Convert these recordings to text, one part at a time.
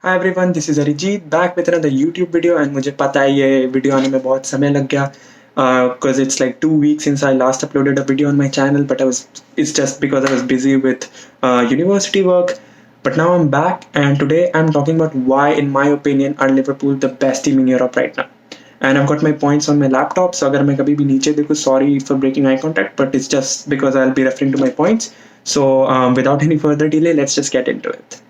Hi everyone, this is Arijit back with another YouTube video and मुझे पता है ये वीडियो आने में बहुत समय लग गया because it's like 2 weeks since I last uploaded a video on my channel, but it's just because I was busy with university work. But now I'm back and today I'm talking about why, in my opinion, are Liverpool the best team in Europe right now. And I've got my points on my laptop, so अगर मैं कभी भी नीचे देखूँ, sorry for breaking eye contact, but it's just because I'll be referring to my points. So without any further delay, let's just get into it.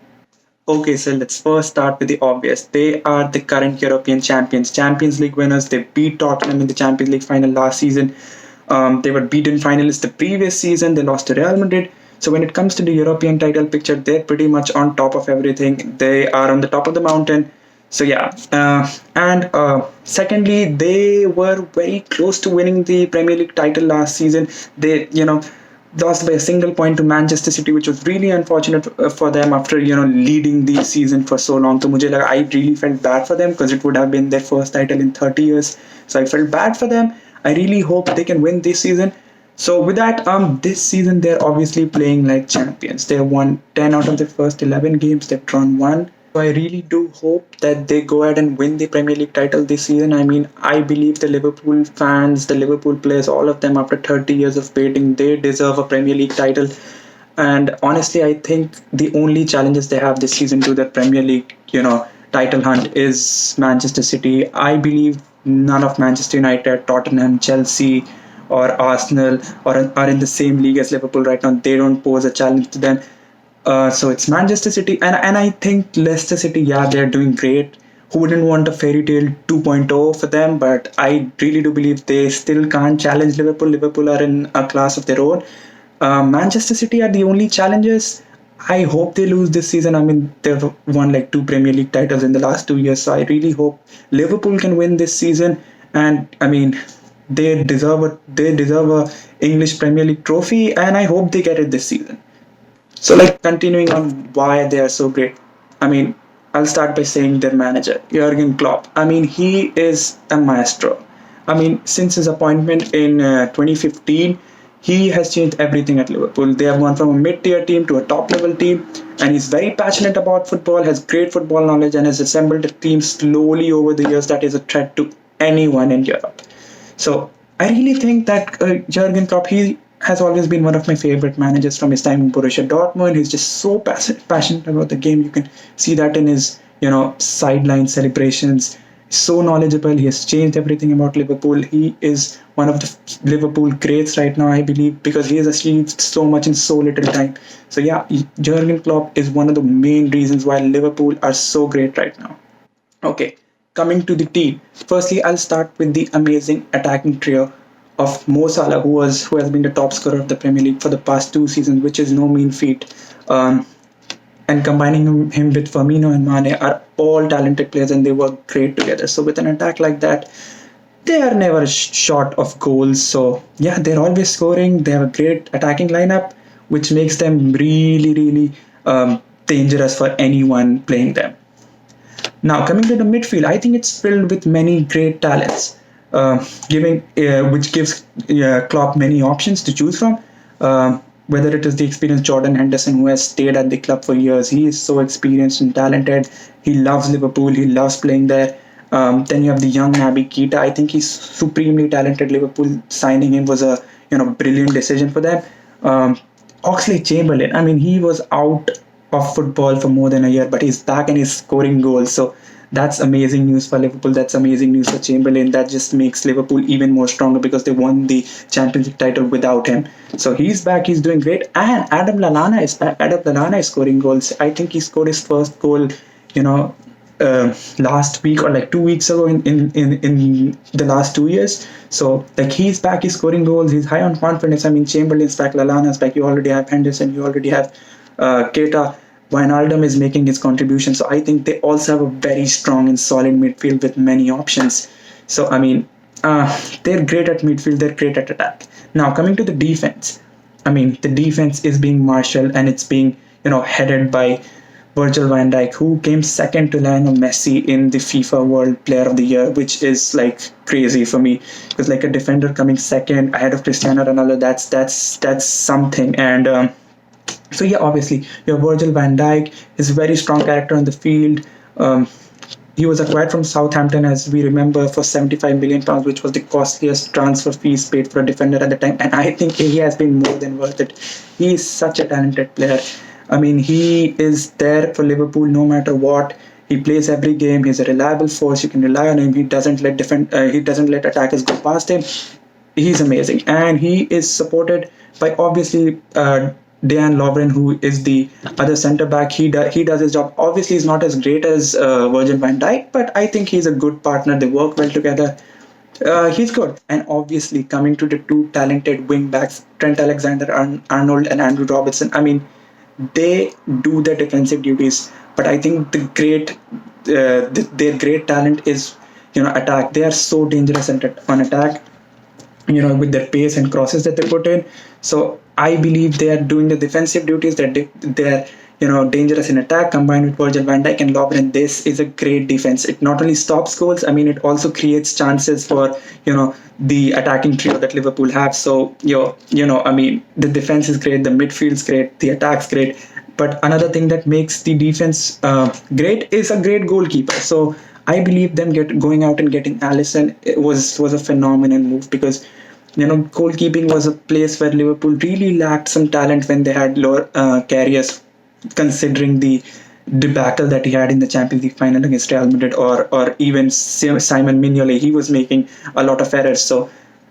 Okay, so let's first start with the obvious. They are the current European champions, Champions League winners. They beat Tottenham in the Champions League final last season. They were beaten finalists the previous season. They lost to Real Madrid. So when it comes to the European title picture, they're pretty much on top of everything. They are on the top of the mountain. So yeah, and secondly, they were very close to winning the Premier League title last season. They lost by a single point to Manchester City, which was really unfortunate for them after leading the season for so long. So I really felt bad for them because it would have been their first title in 30 years. So I felt bad for them. I really hope they can win this season. So with that, this season they're obviously playing like champions. They have won 10 out of the first 11 games. They've drawn one. So I really do hope that they go ahead and win the Premier League title this season. I mean, I believe the Liverpool fans, the Liverpool players, all of them after 30 years of waiting, they deserve a Premier League title. And honestly, I think the only challenges they have this season to the Premier League, title hunt is Manchester City. I believe none of Manchester United, Tottenham, Chelsea, or Arsenal are in the same league as Liverpool right now. They don't pose a challenge to them. So it's Manchester City, and I think Leicester City, yeah, they're doing great. Who wouldn't want a fairy tale 2.0 for them? But I really do believe they still can't challenge Liverpool. Liverpool are in a class of their own. Manchester City are the only challengers. I hope they lose this season. I mean, they've won like two Premier League titles in the last 2 years, so I really hope Liverpool can win this season. And I mean, they deserve a English Premier League trophy, and I hope they get it this season. So, like, continuing on why they are so great. I mean, I'll start by saying their manager, Jurgen Klopp. I mean, he is a maestro. I mean, since his appointment in 2015, he has changed everything at Liverpool. They have gone from a mid-tier team to a top-level team, and he's very passionate about football, has great football knowledge, and has assembled a team slowly over the years that is a threat to anyone in Europe. So I really think that Jurgen Klopp, he has always been one of my favorite managers from his time in Borussia Dortmund. He's just so passionate about the game. You can see that in his, sideline celebrations. So knowledgeable. He has changed everything about Liverpool. He is one of the Liverpool greats right now, I believe, because he has achieved so much in so little time. So yeah, Jurgen Klopp is one of the main reasons why Liverpool are so great right now. Okay, coming to the team. Firstly, I'll start with the amazing attacking trio of Mo Salah, who has been the top scorer of the Premier League for the past two seasons, which is no mean feat. Um, and combining him with Firmino and Mane are all talented players, and they work great together. So with an attack like that, they are never short of goals. So yeah, they're always scoring. They have a great attacking lineup, which makes them really, really dangerous for anyone playing them. Now, coming to the midfield, I think it's filled with many great talents, giving which gives Klopp many options to choose from. Whether it is the experienced Jordan Henderson, who has stayed at the club for years, he is so experienced and talented. He loves Liverpool. He loves playing there. Then you have the young Naby Keita. I think he's supremely talented. Liverpool signing him was a brilliant decision for them. Oxley Chamberlain. I mean, he was out of football for more than a year, but he's back and he's scoring goals. So that's amazing news for Liverpool. That's amazing news for Chamberlain. That just makes Liverpool even more stronger because they won the Champions League title without him. So he's back. He's doing great. And Adam Lallana is back. Adam Lallana is scoring goals. I think he scored his first goal, you know, last week or like 2 weeks ago in the last 2 years. So like he's back, he's scoring goals, he's high on confidence. I mean, Chamberlain's back, Lallana's back. You already have Henderson, you already have Keita. Wijnaldum is making his contribution. So I think they also have a very strong and solid midfield with many options. So I mean, they're great at midfield, they're great at attack. Now coming to the defense, I mean, the defense is being marshaled and it's being headed by Virgil van Dijk, who came second to Lionel Messi in the FIFA World Player of the Year, which is like crazy for me because like a defender coming second ahead of Cristiano Ronaldo, that's something. And so yeah, obviously you have Virgil van Dijk is a very strong character on the field. Um, he was acquired from Southampton, as we remember, for £75 million, which was the costliest transfer fees paid for a defender at the time. And I think he has been more than worth it. He is such a talented player. I mean, he is there for Liverpool no matter what. He plays every game. He's a reliable force. You can rely on him. He doesn't let he doesn't let attackers go past him. He's amazing, and he is supported by obviously Dan Lovren, who is the other centre back. He does his job. Obviously, he's not as great as Virgil van Dijk, but I think he's a good partner. They work well together. He's good. And obviously, coming to the two talented wing backs, Trent Alexander Arnold and Andrew Robertson. I mean, they do their defensive duties, but I think their great talent is attack. They are so dangerous on attack, with their pace and crosses that they put in. So I believe they are doing the defensive duties. They're dangerous in attack, combined with Virgil van Dijk and Lovren. This is a great defense. It not only stops goals, I mean, it also creates chances for the attacking trio that Liverpool have. So I mean, the defense is great, the midfield's great, the attack's great. But another thing that makes the defense great is a great goalkeeper. So I believe them going out and getting Allison was a phenomenal move, because goalkeeping was a place where Liverpool really lacked some talent when they had lower carriers, considering the debacle that he had in the Champions League final against Real Madrid, or even Simon Mignolet. He was making a lot of errors. So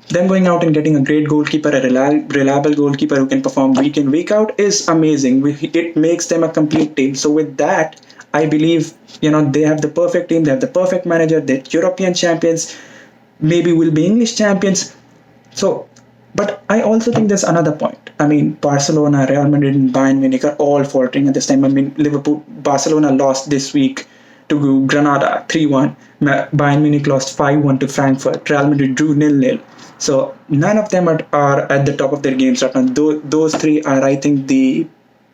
them going out and getting a great goalkeeper, a reliable goalkeeper who can perform week in, week out, is amazing. It makes them a complete team. So with that, I believe they have the perfect team, they have the perfect manager, they're European champions, maybe will be English champions. So, but I also think there's another point. I mean, Barcelona, Real Madrid, and Bayern Munich are all faltering at this time. I mean, Barcelona lost this week to Granada 3-1. Bayern Munich lost 5-1 to Frankfurt. Real Madrid drew 0-0. So none of them are at the top of their games right now. Those three are, I think, the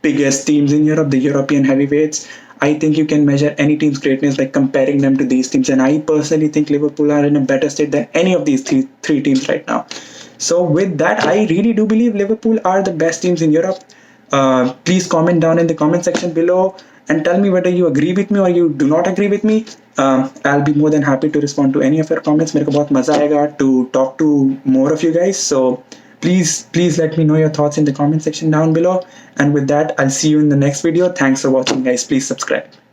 biggest teams in Europe, the European heavyweights. I think you can measure any team's greatness by comparing them to these teams. And I personally think Liverpool are in a better state than any of these three teams right now. So with that, I really do believe Liverpool are the best teams in Europe. Please comment down in the comment section below and tell me whether you agree with me or you do not agree with me. I'll be more than happy to respond to any of your comments. मेरे को बहुत मजा आएगा to talk to more of you guys. So please let me know your thoughts in the comment section down below. And with that, I'll see you in the next video. Thanks for watching, guys. Please subscribe.